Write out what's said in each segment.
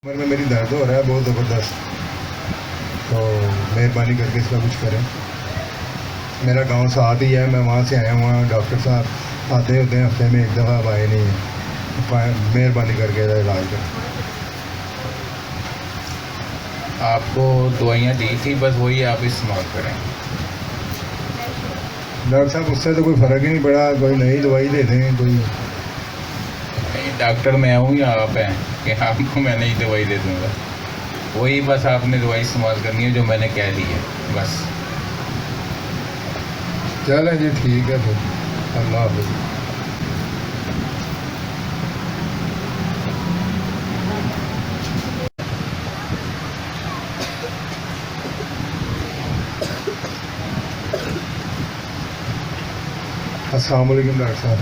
कमर में मेरी दर्द हो रहा है बहुत ज़बरदस्त। तो मेहरबानी करके इसका कुछ करें। मेरा गांव साथ ही है, मैं वहाँ से आया हुआ। डॉक्टर साहब आते होते हैं हफ्ते में एक दफ़ा, अब आए नहीं हैं। मेहरबानी करके इलाज करें। आपको दवाइयाँ दी थी, बस वही आप इस्तेमाल करें। डॉक्टर साहब उससे तो कोई फ़र्क ही नहीं पड़ा, कोई नई दवाई दे दें कोई। नहीं, डॉक्टर मैं हूँ या आप हैं कि आपको मैं नई दवाई दे दूँगा? वही बस आपने दवाई इस्तेमाल करनी है जो मैंने कह दी है, बस। चलें जी, ठीक है फिर। अल्लाह हाफ़िज़। अस्सलाम वालेकुम डॉक्टर साहब।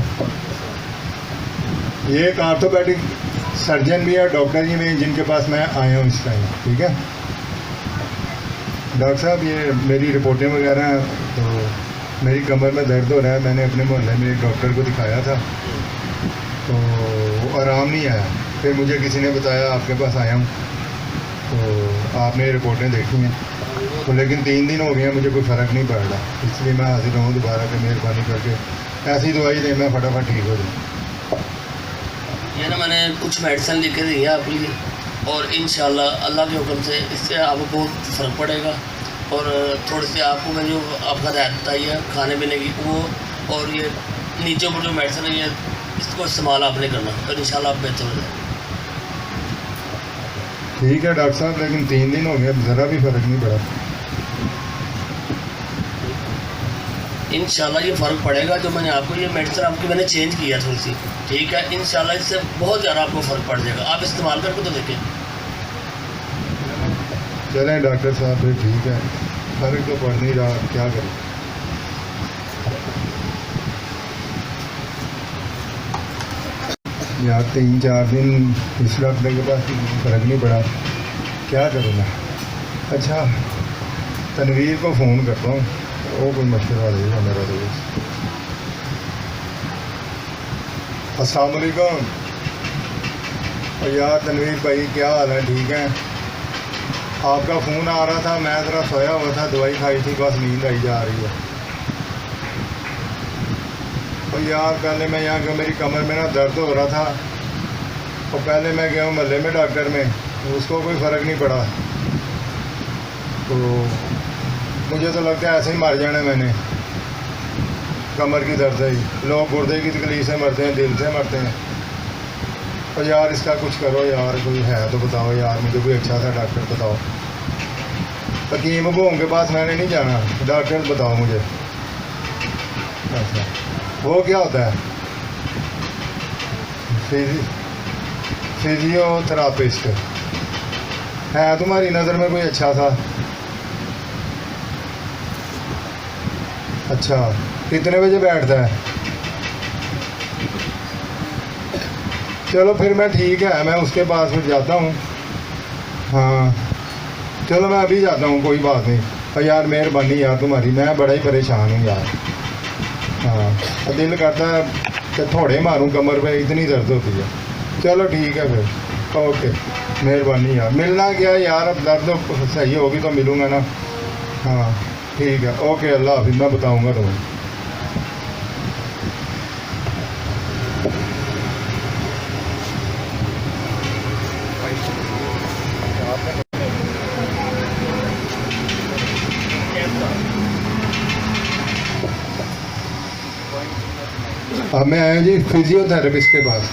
ये एक आर्थोपेडिक सर्जन भी है, डॉक्टर जी भी, जिनके पास मैं आया हूँ इस टाइम। ठीक है डॉक्टर साहब, ये मेरी रिपोर्टें वगैरह हैं। तो मेरी कमर में दर्द हो रहा है। मैंने अपने मोहल्ले में एक डॉक्टर को दिखाया था, तो वो आराम नहीं आया। फिर मुझे किसी ने बताया आपके पास आया हूँ, तो आपने रिपोर्टें देखी हैं। तो लेकिन 3 दिन हो गए हैं, मुझे कोई फ़र्क नहीं पड़ रहा। इसलिए मैं हाजिर हूँ दोबारा के, मेहरबानी करके ऐसी दवाई दें मैं फटाफट ठीक हो जाऊँ। ये ना मैंने कुछ मेडिसिन लिख के दी है आपके लिए, और इंशाल्लाह अल्लाह के हुक्म से इससे आपको बहुत फ़र्क पड़ेगा। और थोड़ी सी आपको मैं जो आपका हदायत बताई है खाने पीने की वो, और ये नीचे ऊपर जो मेडिसिन है ये इसको इस्तेमाल आपने करना, और इंशाल्लाह आप बेहतर हो जाए। ठीक है डॉक्टर साहब, लेकिन 3 दिन हो गए, ज़रा भी फ़र्क नहीं पड़ा। इंशाल्लाह ये फ़र्क पड़ेगा। जो मैंने आपको ये मेडिसिन आपकी मैंने चेंज किया थोड़ी सी, ठीक है। इंशाल्लाह इससे बहुत ज़्यादा आपको फ़र्क पड़ जाएगा, आप इस्तेमाल करके तो देखें। चलें डॉक्टर साहब, फिर ठीक है। फ़र्क तो पड़ नहीं रहा, क्या करें। यार 3-4 दिन इस डॉक्टर के पास फ़र्क नहीं पड़ा, क्या करूँ मैं। अच्छा, तनवीर को फ़ोन करता हूँ, वो कोई मशवरा देगा मेरा दोस्त। अस्सलाम वालेकुम। और यार तनवीर भाई, क्या हाल है? ठीक है। आपका फ़ोन आ रहा था, मैं ज़रा सोया हुआ था, दवाई खाई थी, बस नींद आई जा रही है। और यार पहले मैं यहाँ गया, मेरी कमर में ना दर्द हो रहा था, और पहले मैं गया हूँ मोहल्ले में डॉक्टर में, उसको कोई फ़र्क नहीं पड़ा। तो मुझे तो लगता है ऐसे ही मर जाना मैंने, कमर की दर्द है ही। लोग गुर्दे की तकलीफ से मरते हैं, दिल से मरते हैं। और यार इसका कुछ करो यार, कोई है तो बताओ यार, मुझे कोई अच्छा सा डॉक्टर बताओ। हकीम अबूम के पास मैंने नहीं जाना, डॉक्टर बताओ मुझे। अच्छा, वो क्या होता है? फिजियोथेरापिस्ट है तुम्हारी नज़र में कोई अच्छा सा? अच्छा, कितने बजे बैठता है? चलो फिर मैं, ठीक है, मैं उसके पास फिर जाता हूँ। हाँ चलो मैं अभी जाता हूँ, कोई बात नहीं। और यार मेहरबानी यार तुम्हारी, मैं बड़ा ही परेशान हूँ यार। हाँ, दिल करता है कि थोड़े मारूं कमर पे, इतनी दर्द होती है। चलो ठीक है फिर, ओके, मेहरबानी यार। मिलना क्या यार, अब दर्द सही होगी तो मिलूँगा ना। हाँ ठीक है, ओके, अल्लाह हाफिज़। मैं बताऊँगा तुम्हें। अब मैं आया जी फिजियोथेरेपिस्ट के पास।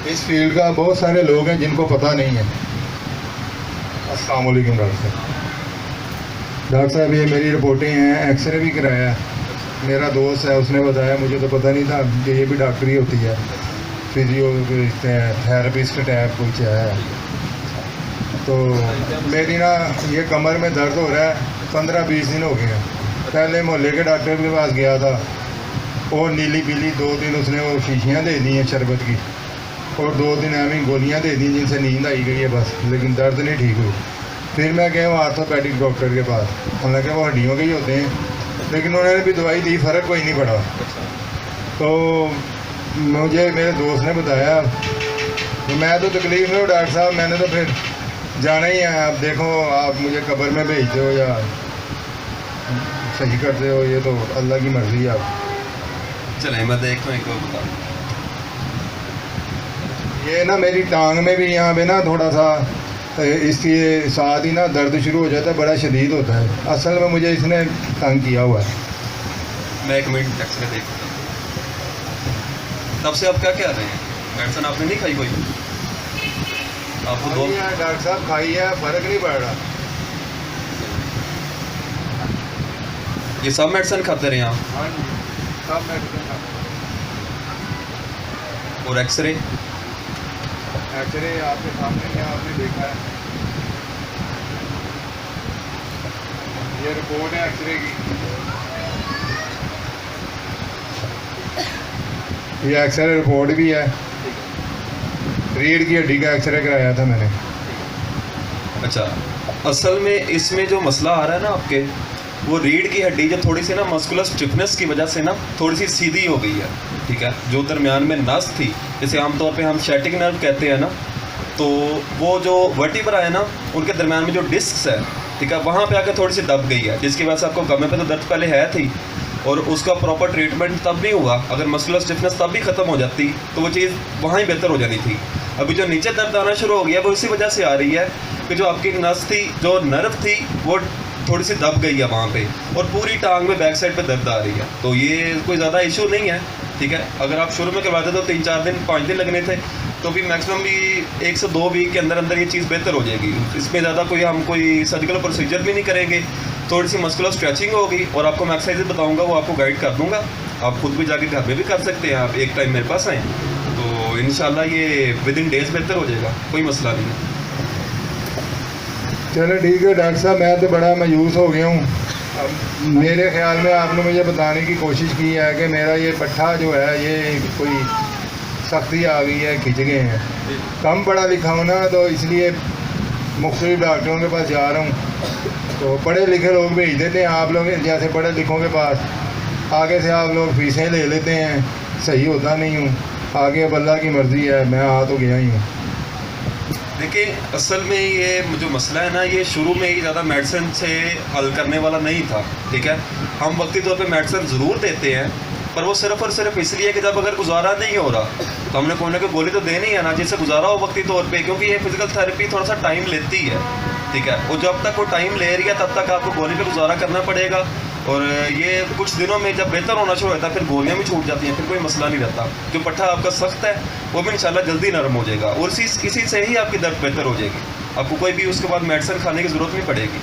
इस फील्ड का बहुत सारे लोग हैं जिनको पता नहीं है। अस्सलाम वालेकुम डॉक्टर साहब। डॉक्टर साहब, ये मेरी रिपोर्टें हैं, एक्सरे भी कराया है। मेरा दोस्त है, उसने बताया, मुझे तो पता नहीं था कि ये भी डॉक्टरी होती है, फिजियोथेरेपिस्ट टाइप कुछ है। तो मेरी ना ये कमर में दर्द हो रहा है, 15-20 दिन हो गए हैं। पहले मोहल्ले के डॉक्टर के पास गया था, और नीली पीली 2 दिन उसने वो शीशियाँ दे दी हैं शरबत की, और 2 दिन हमें गोलियाँ दे दी जिनसे नींद आई गई है बस, लेकिन दर्द नहीं ठीक हुई। फिर मैं गया वहाँ आर्थोपेडिक डॉक्टर के पास, हालांकि वो हड्डियों के ही होते हैं, लेकिन उन्होंने भी दवाई दी, फ़र्क कोई नहीं पड़ा। तो मुझे मेरे दोस्त ने बताया तो मैं तो तकलीफ में हूँ डॉक्टर साहब, मैंने तो फिर जाना ही है। आप देखो, आप मुझे कब्र में भेजते हो या सही करते हो, ये तो अल्लाह की मर्ज़ी है। आप चलें मैं देखता हूँ एक बार बता। ये ना मेरी टांग में भी यहाँ पे ना थोड़ा सा इसके साथ ही ना दर्द शुरू हो जाता है, बड़ा शदीद होता है। असल में मुझे इसने तंग किया हुआ है। मैं एक मिनट एक्सरे देखता हूँ। तब से आप क्या कह रहे हैं? मेडिसिन आपने नहीं खाई कोई? आपको दो डॉक्टर साहब खाई है, फ़र्क नहीं पड़ रहा। ये सब मेडिसिन खाते रहे आप? हाँ जी, सब मेडिसिन और एक्सरे? एक्सरे आपके सामने में आपने देखा है, ये रिपोर्ट है एक्सरे की। ये एक्सरे रिपोर्ट भी है, रीढ़ की हड्डी का एक्सरे कराया था मैंने। अच्छा, असल में इसमें जो मसला आ रहा है ना आपके, वो रीढ़ की हड्डी जो थोड़ी सी ना मस्कुलर स्टिफनेस की वजह से ना थोड़ी सी सीधी हो गई है, ठीक है। जो दरमियान में नस थी, जैसे आमतौर पे हम शैटिक नर्व कहते हैं ना, तो वो जो वर्टिब्रा है ना, उनके दरमियान में जो डिस्क्स है, ठीक है, वहाँ पे आके थोड़ी सी दब गई है, जिसकी वजह से आपको कमर पे तो दर्द पहले है थी, और उसका प्रॉपर ट्रीटमेंट तब नहीं हुआ। अगर मस्कुलर स्टिफनेस तब भी ख़त्म हो जाती तो वो चीज़ वहाँ ही बेहतर हो जानी थी। अभी जो नीचे दर्द आना शुरू हो गया वो इसी वजह से आ रही है कि जो आपकी नस थी, जो नर्व थी, वो थोड़ी सी दब गई है वहाँ पे, और पूरी टांग में बैक साइड पे दर्द आ रही है। तो ये कोई ज़्यादा इशू नहीं है, ठीक है। अगर आप शुरू में करवाते तो 3-4 दिन 5 दिन लगने थे, तो भी मैक्सिमम भी 1 से 2 वीक के अंदर अंदर ये चीज़ बेहतर हो जाएगी। इसमें ज़्यादा हम कोई सर्जिकल प्रोसीजर भी नहीं करेंगे, थोड़ी सी मस्कुलर स्ट्रेचिंग होगी, और आपको मैं एक्सरसाइज बताऊँगा, वो आपको गाइड कर दूँगा। आप खुद भी जाके घर में भी कर सकते हैं। आप एक टाइम मेरे पास आएँ तो इंशाल्लाह ये विद इन डेज़ बेहतर हो जाएगा, कोई मसला नहीं है। चलो ठीक है डॉक्टर साहब, मैं तो बड़ा मायूस हो गया हूँ। अब मेरे ख्याल में आपने मुझे बताने की कोशिश की है कि मेरा ये पट्ठा जो है ये कोई सख्ती आ गई है, खिंच गए हैं। कम पढ़ा लिखा हूँ ना, तो इसलिए मुख्तलिफ डॉक्टरों के पास जा रहा हूँ। तो पढ़े लिखे लोग भेज देते हैं, आप लोग जैसे पढ़े लिखों के पास आगे से आप लोग फीसें ले लेते हैं, सही होता नहीं हूँ। आगे अब अल्लाह की मर्ज़ी है, मैं आ तो गया ही हूँ। देखिए, असल में ये जो मसला है ना, ये शुरू में ही ज़्यादा मेडिसिन से हल करने वाला नहीं था, ठीक है। हम वक्ती तौर पे मेडिसिन ज़रूर देते हैं, पर वो सिर्फ़ और सिर्फ इसलिए कि जब अगर गुजारा नहीं हो रहा तो हमने कोई ना कोई गोली तो देनी है ना, जिससे गुजारा हो वक्ती तौर पे, क्योंकि ये फिज़िकल थेरेपी थोड़ा सा टाइम लेती है, ठीक है। और जब तक वो टाइम ले रही है तब तक आपको गोली पे गुजारा करना पड़ेगा, और ये कुछ दिनों में जब बेहतर होना शुरू होता है फिर गोलियां भी छूट जाती हैं, फिर कोई मसला नहीं रहता। जो पट्ठा आपका सख्त है वो भी इंशाल्लाह जल्दी नरम हो जाएगा, और इसी से ही आपकी दर्द बेहतर हो जाएगी। आपको कोई भी उसके बाद मेडिसिन खाने की ज़रूरत नहीं पड़ेगी।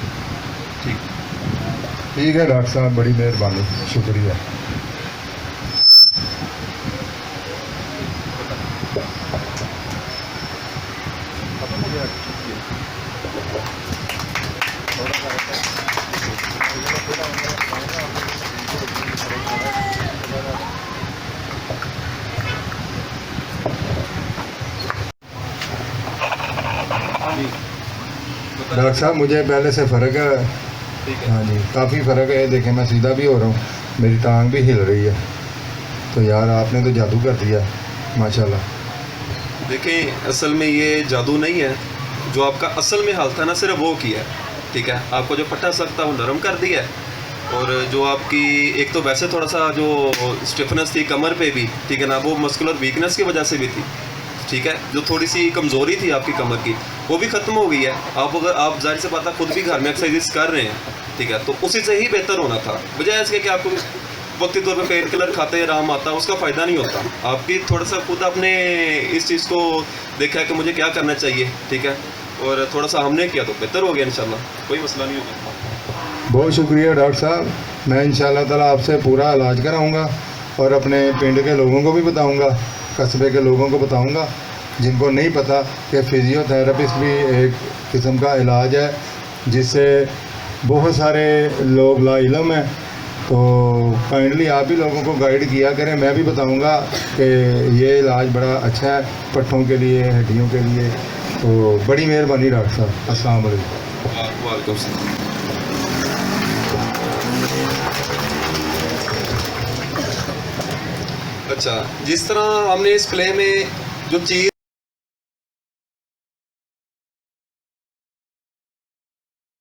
ठीक है डॉक्टर साहब, बड़ी मेहरबानी, शुक्रिया। डॉक्टर साहब मुझे पहले से फ़र्क है। ठीक है, हाँ जी, काफ़ी फ़र्क है। देखें मैं सीधा भी हो रहा हूँ, मेरी टांग भी हिल रही है। तो यार आपने तो जादू कर दिया माशाल्लाह। देखें असल में ये जादू नहीं है, जो आपका असल में हाल था ना सिर्फ वो किया है, ठीक है। आपको जो पट्टा सख्त था वो नरम कर दिया है, और जो आपकी एक तो वैसे थोड़ा सा जो स्टिफनेस थी कमर पे भी, ठीक है ना, वो मस्कुलर वीकनेस की वजह से भी थी, ठीक है। जो थोड़ी सी कमज़ोरी थी आपकी कमर की वो भी ख़त्म हो गई है। आप जाहिर से पता खुद भी घर में एक्सरसाइज कर रहे हैं, ठीक है, तो उसी से ही बेहतर होना था। बजाय इसके कि आपको वक्ती तौर पे पेन किलर खाते आराम आता, उसका फ़ायदा नहीं होता। आपकी थोड़ा सा खुद आपने इस चीज़ को देखा कि मुझे क्या करना चाहिए, ठीक है, और थोड़ा सा हमने किया तो बेहतर हो गया इंशाल्लाह, कोई मसला नहीं होगा। बहुत शुक्रिया डॉक्टर साहब, मैं इंशाल्लाह ताला आपसे पूरा इलाज कराऊंगा, और अपने पिंड के लोगों को भी बताऊंगा, कस्बे के लोगों को बताऊंगा जिनको नहीं पता कि फिजियोथेरेपिस्ट भी एक किस्म का इलाज है, जिससे बहुत सारे लोग लाइलम हैं। तो काइंडली आप ही लोगों को गाइड किया करें। मैं भी बताऊंगा कि ये इलाज बड़ा अच्छा है पट्ठों के लिए, हड्डियों के लिए। तो बड़ी मेहरबानी डॉक्टर साहब, अस्सलाम वालेकुम। वालेकुम सलाम। अच्छा, जिस तरह हमने इस प्ले में जो चीज़